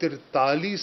43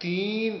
3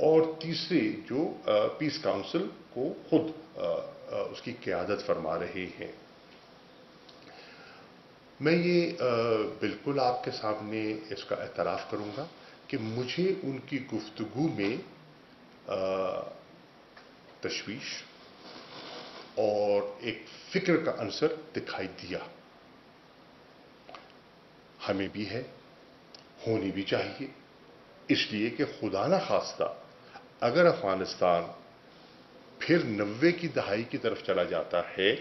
اور تیسرے جو پیس کاؤنسل کو خود اس کی قیادت فرما رہے ہیں. میں یہ بالکل آپ کے سامنے اس کا اعتراف کروں گا کہ مجھے ان کی گفتگو میں تشویش اور ایک فکر کا عنصر دکھائی دیا. ہمیں بھی ہے، ہونی بھی چاہیے، اس لیے کہ خدا نہ خواستہ اگر افغانستان پھر 90 کی دہائی کی طرف چلا جاتا ہے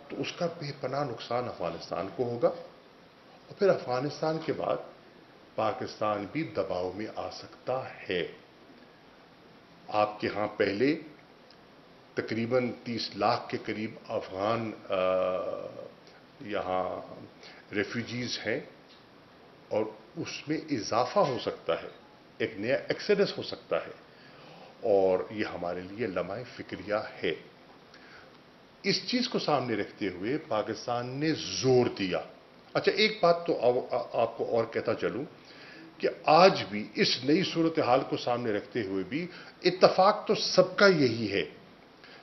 تو اس کا بے پناہ نقصان افغانستان کو ہوگا، اور پھر افغانستان کے بعد پاکستان بھی دباؤ میں آ سکتا ہے. آپ کے ہاں پہلے تقریباً 30 لاکھ کے قریب افغان یہاں ریفیوجیز ہیں، اور اس میں اضافہ ہو سکتا ہے، ایک نیا ایکسیڈس ہو سکتا ہے، اور یہ ہمارے لیے لمحہ فکریہ ہے. اس چیز کو سامنے رکھتے ہوئے پاکستان نے زور دیا. اچھا، ایک بات تو آپ کو اور کہتا چلوں کہ آج بھی اس نئی صورتحال کو سامنے رکھتے ہوئے بھی اتفاق تو سب کا یہی ہے،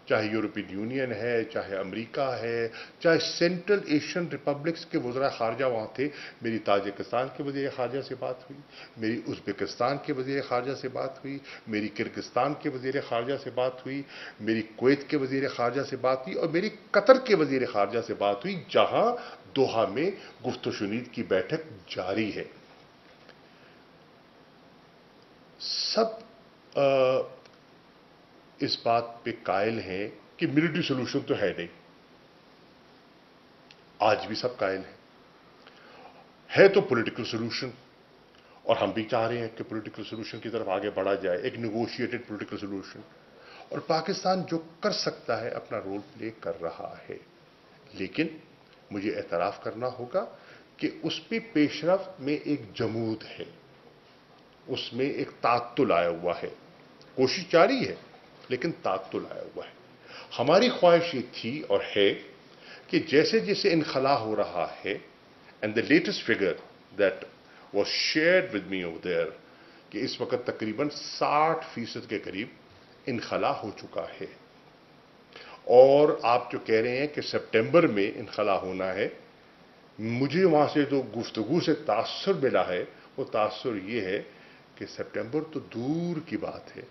چاہے یورپین یونین ہے، چاہے امریکہ ہے، چاہے سینٹرل ایشین ریپبلکس کے وزراء خارجہ وہاں تھے. میری تاجکستان کے وزیر خارجہ سے بات ہوئی، میری ازبکستان کے وزیر خارجہ سے بات ہوئی، میری کرغزستان کے وزیر خارجہ سے بات ہوئی، میری کویت کے وزیر خارجہ سے بات ہوئی، اور میری قطر کے وزیر خارجہ سے بات ہوئی، جہاں دوحہ میں گفت و شنید کی بیٹھک جاری ہے. سب اس بات پہ قائل ہیں کہ ملٹری سولوشن تو ہے نہیں. آج بھی سب قائل ہیں. ہے تو پولیٹیکل سولوشن، اور ہم بھی چاہ رہے ہیں کہ پولیٹیکل سولوشن کی طرف آگے بڑھا جائے، ایک نیگوشیٹڈ پولیٹیکل سولوشن. اور پاکستان جو کر سکتا ہے اپنا رول پلے کر رہا ہے، لیکن مجھے اعتراف کرنا ہوگا کہ اس پہ پیش رفت میں ایک جمود ہے، اس میں ایک تعطل آیا ہوا ہے. کوشش جاری ہے لیکن تعطل آیا ہوا ہے. ہماری خواہش یہ تھی اور ہے کہ جیسے جیسے انخلا ہو رہا ہے، and the latest figure that was shared with me over there, کہ اس وقت تقریباً 60% کے قریب انخلا ہو چکا ہے. اور آپ جو کہہ رہے ہیں کہ سپٹمبر میں انخلا ہونا ہے، مجھے وہاں سے جو گفتگو سے تاثر ملا ہے وہ تاثر یہ ہے کہ سپٹمبر تو دور کی بات ہے،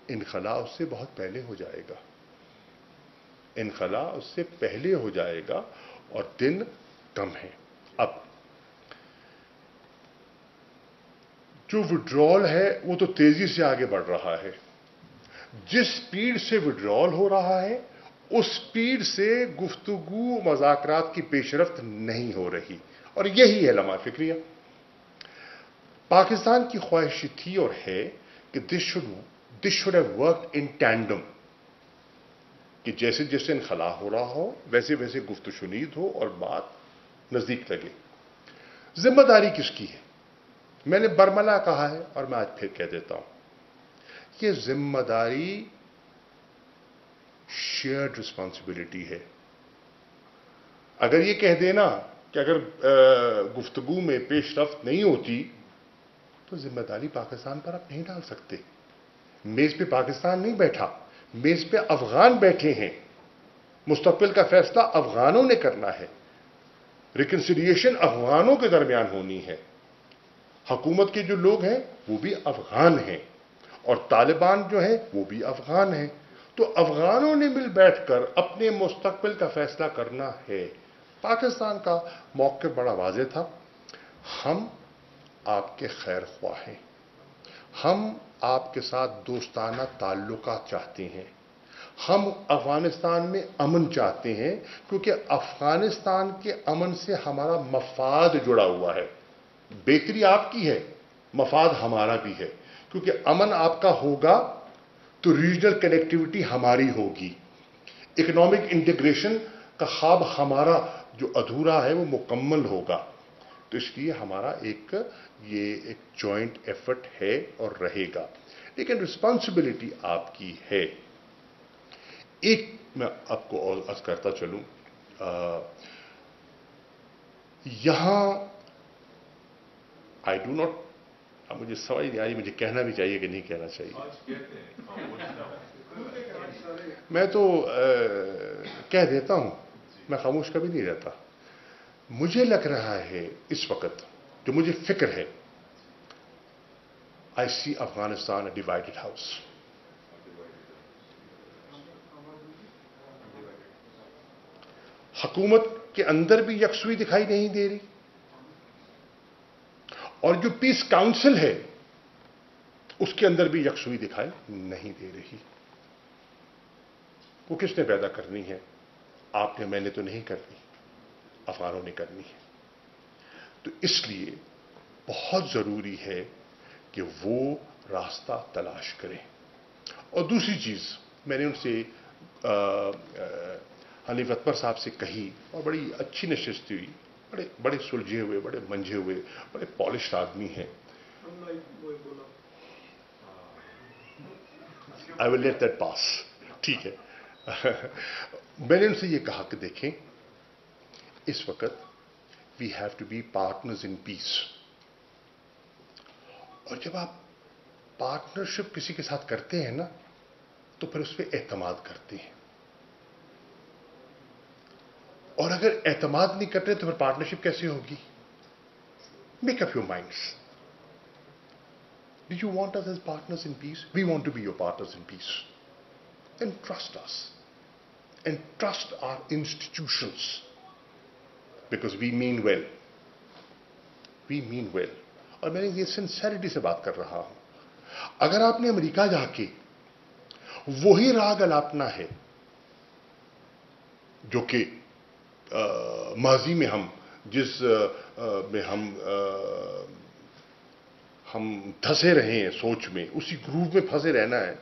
انخلا اس سے بہت پہلے ہو جائے گا. انخلا اس سے پہلے ہو جائے گا اور دن کم ہے. اب جو وڈرال ہے وہ تو تیزی سے آگے بڑھ رہا ہے. جس سپیڈ سے وڈرال ہو رہا ہے اس سپیڈ سے گفتگو مذاکرات کی پیش رفت نہیں ہو رہی، اور یہی ہے لمحہ فکریہ. پاکستان کی خواہش تھی اور ہے کہ this should have worked in tandem, کہ جیسے جیسے انخلا ہو رہا ہو ویسے ویسے گفت و شنید ہو اور بات نزدیک لگے. ذمہ داری کس کی ہے؟ میں نے برملا کہا ہے اور میں آج پھر کہہ دیتا ہوں، یہ ذمہ داری شیئرڈ رسپانسبلٹی ہے. اگر یہ کہہ دینا کہ اگر گفتگو میں پیش رفت نہیں ہوتی تو ذمہ داری پاکستان پر آپ نہیں ڈال سکتے. میز پہ پاکستان نہیں بیٹھا، میز پہ افغان بیٹھے ہیں. مستقبل کا فیصلہ افغانوں نے کرنا ہے، ریکنسیلیشن افغانوں کے درمیان ہونی ہے. حکومت کے جو لوگ ہیں وہ بھی افغان ہیں، اور طالبان جو ہیں وہ بھی افغان ہیں. تو افغانوں نے مل بیٹھ کر اپنے مستقبل کا فیصلہ کرنا ہے. پاکستان کا موقف بڑا واضح تھا، ہم آپ کے خیر خواہ ہیں، ہم آپ کے ساتھ دوستانہ تعلقات چاہتے ہیں، ہم افغانستان میں امن چاہتے ہیں، کیونکہ افغانستان کے امن سے ہمارا مفاد جڑا ہوا ہے. بہتری آپ کی ہے، مفاد ہمارا بھی ہے، کیونکہ امن آپ کا ہوگا تو ریجنل کنیکٹیوٹی ہماری ہوگی، اکنامک انٹیگریشن کا خواب ہمارا جو ادھورا ہے وہ مکمل ہوگا. تو اس لیے ہمارا ایک جوائنٹ ایفرٹ ہے اور رہے گا، لیکن رسپانسبلٹی آپ کی ہے. ایک میں آپ کو اور عرض کرتا چلوں، یہاں I do not اب مجھے سمجھ نہیں آ رہی مجھے کہنا بھی چاہیے کہ نہیں کہنا چاہیے. آج کہتے ہیں میں تو کہہ دیتا ہوں, میں خاموش کبھی نہیں رہتا. مجھے لگ رہا ہے اس وقت جو مجھے فکر ہے, I see Afghanistan a divided house. حکومت کے اندر بھی یکسوئی دکھائی نہیں دے رہی, اور جو پیس کاؤنسل ہے اس کے اندر بھی یکسوئی دکھائی نہیں دے رہی. وہ کس نے پیدا کرنی ہے؟ آپ نے, میں نے تو نہیں کرنی, افغانوں نے کرنی ہے. تو اس لیے بہت ضروری ہے کہ وہ راستہ تلاش کریں. اور دوسری چیز میں نے ان سے حنیف اتمر صاحب سے کہی, اور بڑی اچھی نشست ہوئی, بڑے سلجھے ہوئے, بڑے منجھے ہوئے, بڑے پالشڈ آدمی ہیں. آئی ول لیٹ دیٹ پاس. ٹھیک ہے. میں نے ان سے یہ کہا کہ دیکھیں, اس وقت we have to be partners in peace. اور جب آپ پارٹنرشپ کسی کے ساتھ کرتے ہیں نا, تو پھر اس پہ اعتماد کرتے ہیں. اور اگر اعتماد نہیں کرتے تو پھر پارٹنرشپ کیسے ہوگی؟ Make up your minds. Do you want us as partners in peace? We want to be your partners in peace. Then trust us. And trust our institutions. Because we mean well. We mean well. اور میں نے یہ sincerity سے بات کر رہا ہوں. اگر آپ نے امریکہ جا کے وہی راگ الاپنا ہے جو کہ ماضی میں جس میں ہم دھسے رہے ہیں سوچ میں, اسی گروپ میں پھنسے رہنا ہے,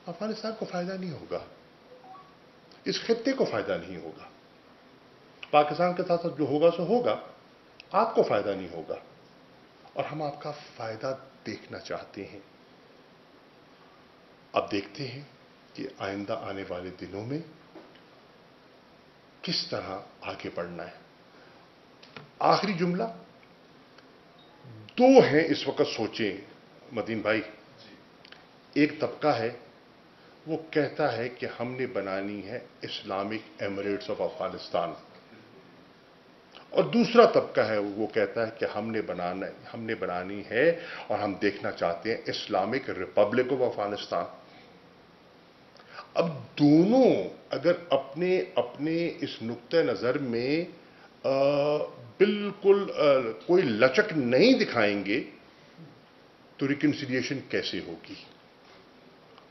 افغانستان کو فائدہ نہیں ہوگا, اس خطے کو فائدہ نہیں ہوگا. پاکستان کے ساتھ جو ہوگا سو ہوگا, آپ کو فائدہ نہیں ہوگا. اور ہم آپ کا فائدہ دیکھنا چاہتے ہیں. اب دیکھتے ہیں کہ آئندہ آنے والے دنوں میں کس طرح آگے بڑھنا ہے. آخری جملہ, دو ہیں اس وقت سوچیں مدین بھائی. ایک طبقہ ہے وہ کہتا ہے کہ ہم نے بنانی ہے اسلامک ایمریٹس آف افغانستان, اور دوسرا طبقہ ہے وہ کہتا ہے کہ ہم نے بنانی ہے اور ہم دیکھنا چاہتے ہیں اسلامک ریپبلک آف افغانستان. اب دونوں اگر اپنے اس نقطہ نظر میں بالکل کوئی لچک نہیں دکھائیں گے تو ریکنسیلیشن کیسے ہوگی؟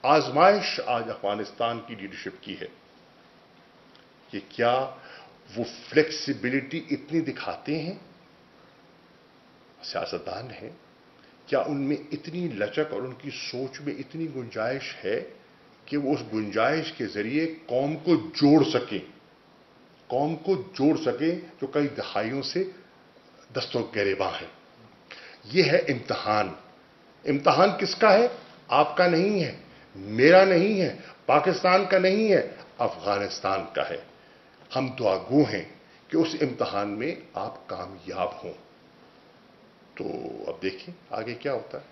آزمائش آج افغانستان کی لیڈرشپ کی ہے کہ کیا وہ فلیکسیبلٹی اتنی دکھاتے ہیں, سیاستدان ہیں, کیا ان میں اتنی لچک اور ان کی سوچ میں اتنی گنجائش ہے کہ وہ اس گنجائش کے ذریعے قوم کو جوڑ سکیں جو کئی دہائیوں سے دست و گریباں ہے. یہ ہے امتحان. امتحان کس کا ہے؟ آپ کا نہیں ہے, میرا نہیں ہے, پاکستان کا نہیں ہے, افغانستان کا ہے. ہم دعا گو ہیں کہ اس امتحان میں آپ کامیاب ہوں. تو اب دیکھیں آگے کیا ہوتا ہے.